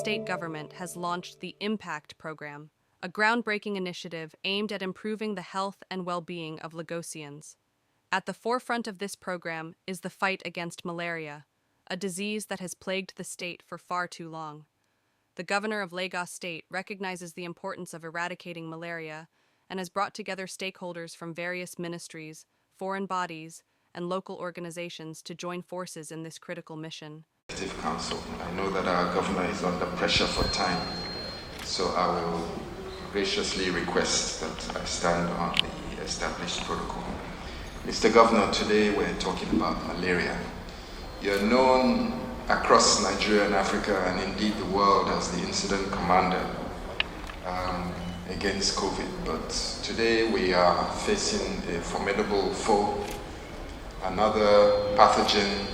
state government has launched the Impact Program, a groundbreaking initiative aimed at improving the health and well-being of Lagosians. At the forefront of this program is the fight against malaria, a disease that has plagued the state for far too long. The governor of Lagos State recognizes the importance of eradicating malaria and has brought together stakeholders from various ministries, foreign bodies, and local organizations to join forces in this critical mission. Council. I know that our governor is under pressure for time, so I will graciously request that I stand on the established protocol. Mr. Governor, today we're talking about malaria. You're known across Nigeria and Africa and indeed the world as the incident commander against COVID, but today we are facing a formidable foe, another pathogen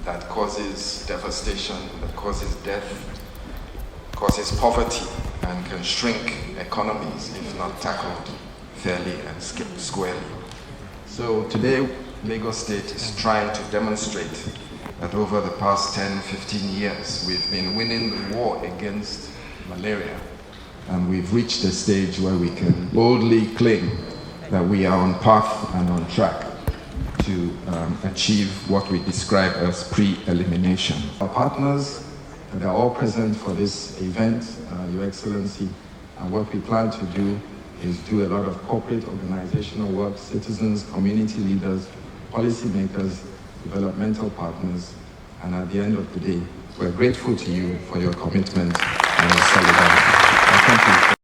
that causes devastation, that causes death, causes poverty, and can shrink economies if not tackled fairly and squarely. So today, Lagos State is trying to demonstrate that over the past 10, 15 years, we've been winning the war against malaria, and we've reached a stage where we can boldly claim that we are on path and on track to achieve what we describe as pre-elimination. Our partners, they're all present for this event, Your Excellency, and what we plan to do is do a lot of corporate organizational work, citizens, community leaders, policymakers, developmental partners, and at the end of the day, we're grateful to you for your commitment and your solidarity. Thank you.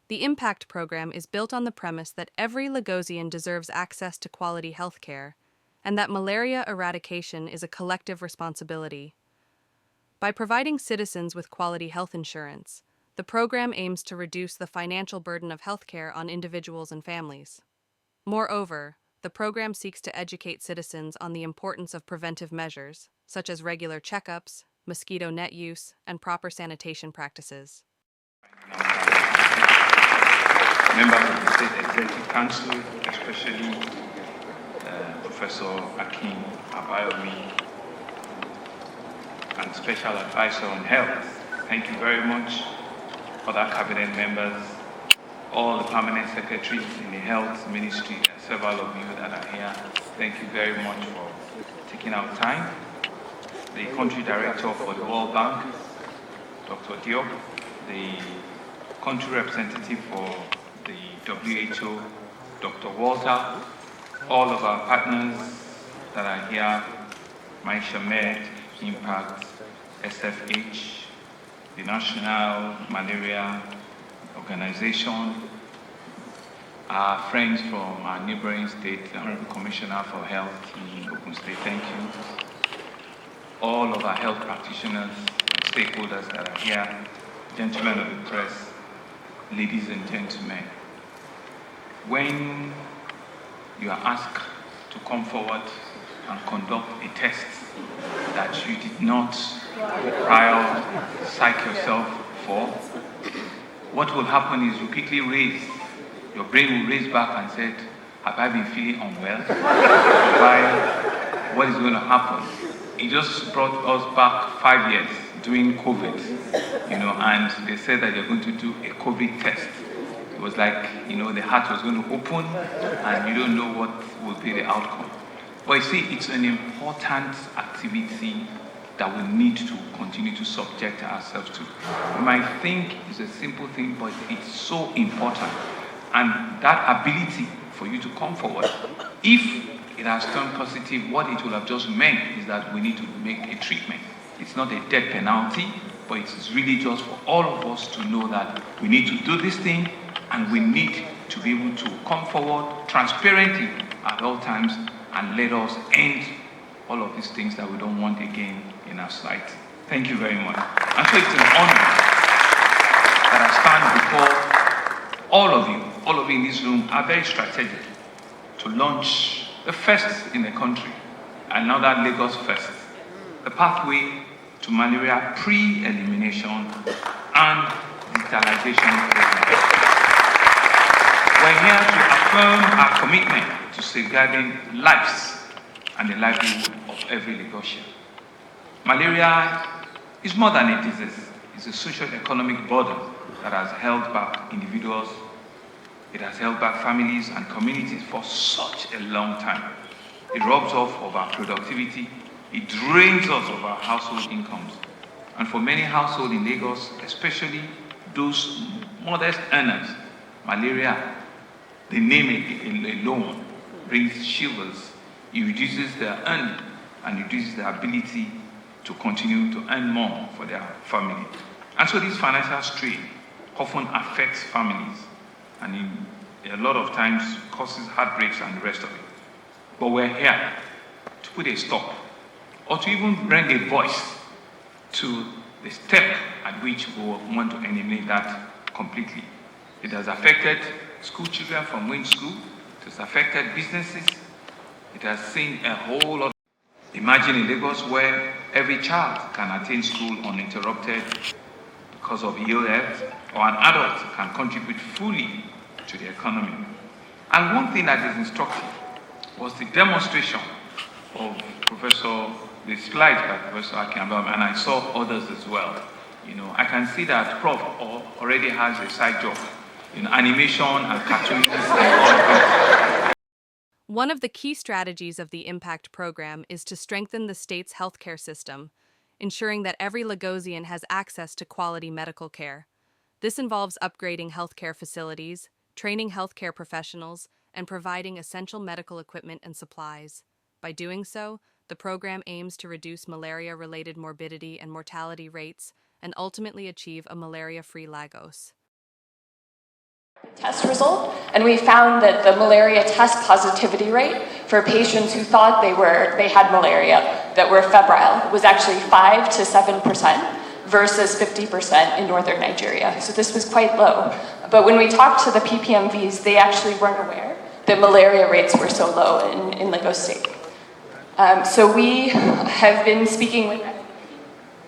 The Impact Program is built on the premise that every Lagosian deserves access to quality health care, and that malaria eradication is a collective responsibility. By providing citizens with quality health insurance, the program aims to reduce the financial burden of healthcare on individuals and families. Moreover, the program seeks to educate citizens on the importance of preventive measures, such as regular checkups, mosquito net use, and proper sanitation practices. Members of the State Executive Council, especially Professor Akin Abayomi, and Special Advisor on Health. Thank you very much. Other cabinet members, all the permanent secretaries in the health ministry, and several of you that are here, thank you very much for taking our time. The country director for the World Bank, Dr. Diop, the country representative for the WHO, Dr. Walter, all of our partners that are here, Maisha Med, Impact, SFH, the National Malaria Organization, our friends from our neighboring state, the Honorable Commissioner for Health in Ogun State, thank you. All of our health practitioners, stakeholders that are here, gentlemen of the press, ladies and gentlemen. When you are asked to come forward and conduct a test that you did not prior psych yourself for, what will happen is you quickly raise, your brain will raise back and say, have I been feeling unwell? What is going to happen? It just brought us back 5 years during COVID, and they said that you're going to do a COVID test. It was like, the heart was going to open and you don't know what will be the outcome. But you see, it's an important activity that we need to continue to subject ourselves to. You might think it's a simple thing, but it's so important. And that ability for you to come forward, if it has turned positive, what it will have just meant is that we need to make a treatment. It's not a death penalty, but it's really just for all of us to know that we need to do this thing and we need to be able to come forward transparently at all times and let us end all of these things that we don't want again in our society. Thank you very much. And so it's an honor that I stand before all of you in this room are very strategic to launch the first in the country, another Lagos first, the pathway to malaria pre-elimination and digitalization program. We're here to affirm our commitment to safeguarding lives and the livelihood of every Lagosian. Malaria It's more than a disease. It's a social economic burden that has held back individuals, it has held back families and communities for such a long time. It robs us of our productivity, it drains us of our household incomes. And for many households in Lagos, especially those modest earners, malaria, the name alone brings shivers. It reduces their earning and reduces their ability to continue to earn more for their family. And so this financial strain often affects families and in a lot of times causes heartbreaks and the rest of it. But we're here to put a stop or to even bring a voice to the step at which we want to eliminate that completely. It has affected school children from going to school, it has affected businesses, it has seen a whole lot. Imagine in Lagos where every child can attend school uninterrupted because of ill health, or an adult can contribute fully to the economy. And one thing that is instructive was the demonstration of the slides by Professor Akiambam, and I saw others as well. I can see that Prof already has a side job in animation and cartoons and all of that. One of the key strategies of the Impact program is to strengthen the state's healthcare system, ensuring that every Lagosian has access to quality medical care. This involves upgrading healthcare facilities, training healthcare professionals, and providing essential medical equipment and supplies. By doing so, the program aims to reduce malaria-related morbidity and mortality rates and ultimately achieve a malaria-free Lagos. Test result, and we found that the malaria test positivity rate for patients who thought they had malaria that were febrile was actually 5 to 7% versus 50% in northern Nigeria. So this was quite low. But when we talked to the PPMVs, they actually weren't aware that malaria rates were so low in Lagos State. So we have been speaking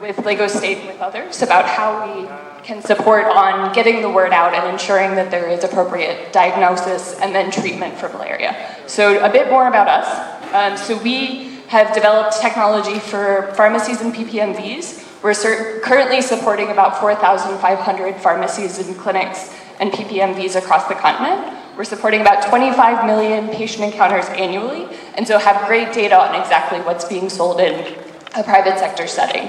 with Lagos State and with others about how we can support on getting the word out and ensuring that there is appropriate diagnosis and then treatment for malaria. So a bit more about us. So we have developed technology for pharmacies and PPMVs. We're currently supporting about 4,500 pharmacies and clinics and PPMVs across the continent. We're supporting about 25 million patient encounters annually, and so have great data on exactly what's being sold in a private sector setting.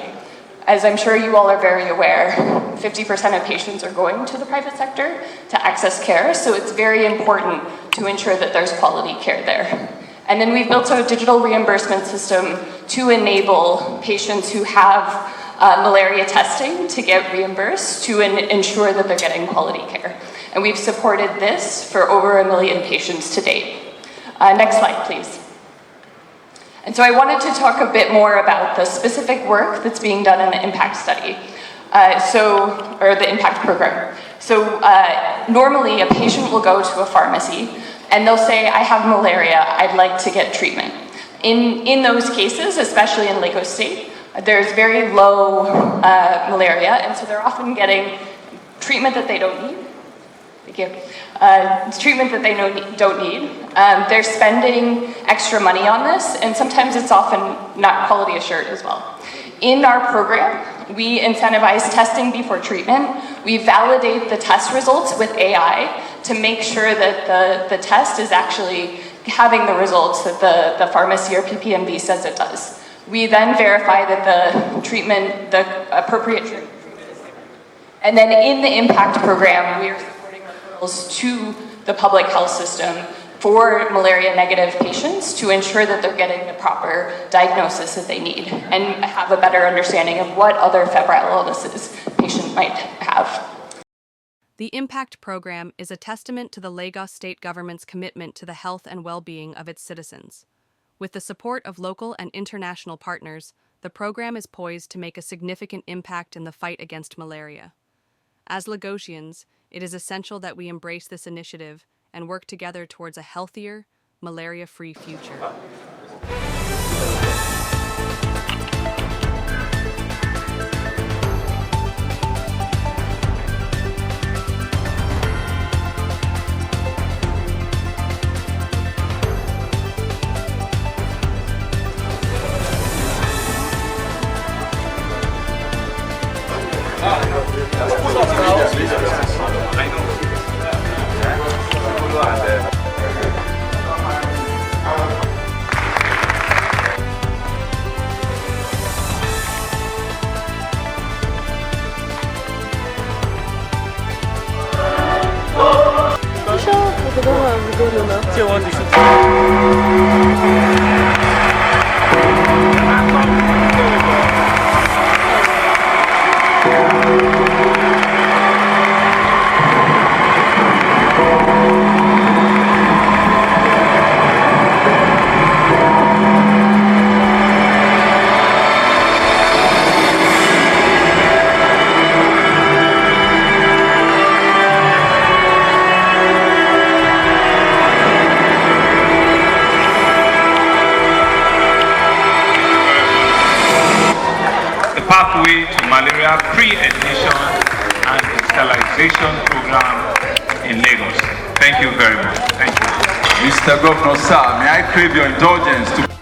As I'm sure you all are very aware, 50% of patients are going to the private sector to access care, so it's very important to ensure that there's quality care there. And then we've built a digital reimbursement system to enable patients who have malaria testing to get reimbursed to ensure that they're getting quality care. And we've supported this for over 1 million patients to date. Next slide, please. And so I wanted to talk a bit more about the specific work that's being done in the impact study, or the impact program. So normally a patient will go to a pharmacy and they'll say, I have malaria, I'd like to get treatment. In those cases, especially in Lagos State, there's very low malaria, and so they're often getting treatment that they don't need. Thank you. Treatment that they don't need. They're spending extra money on this, and sometimes it's often not quality assured as well. In our program, we incentivize testing before treatment. We validate the test results with AI to make sure that the test is actually having the results that the pharmacy or PPMV says it does. We then verify that the appropriate treatment is there. And then in the impact program, we are supporting referrals to the public health system for malaria-negative patients to ensure that they're getting the proper diagnosis that they need and have a better understanding of what other febrile illnesses patients might have. The Impact program is a testament to the Lagos state government's commitment to the health and well-being of its citizens. With the support of local and international partners, the program is poised to make a significant impact in the fight against malaria. As Lagosians, it is essential that we embrace this initiative and work together towards a healthier, malaria-free future. Pathway to Malaria pre-admission and sterilization program in Lagos. Thank you very much. Thank you. Mr. Governor, sir, may I crave your indulgence to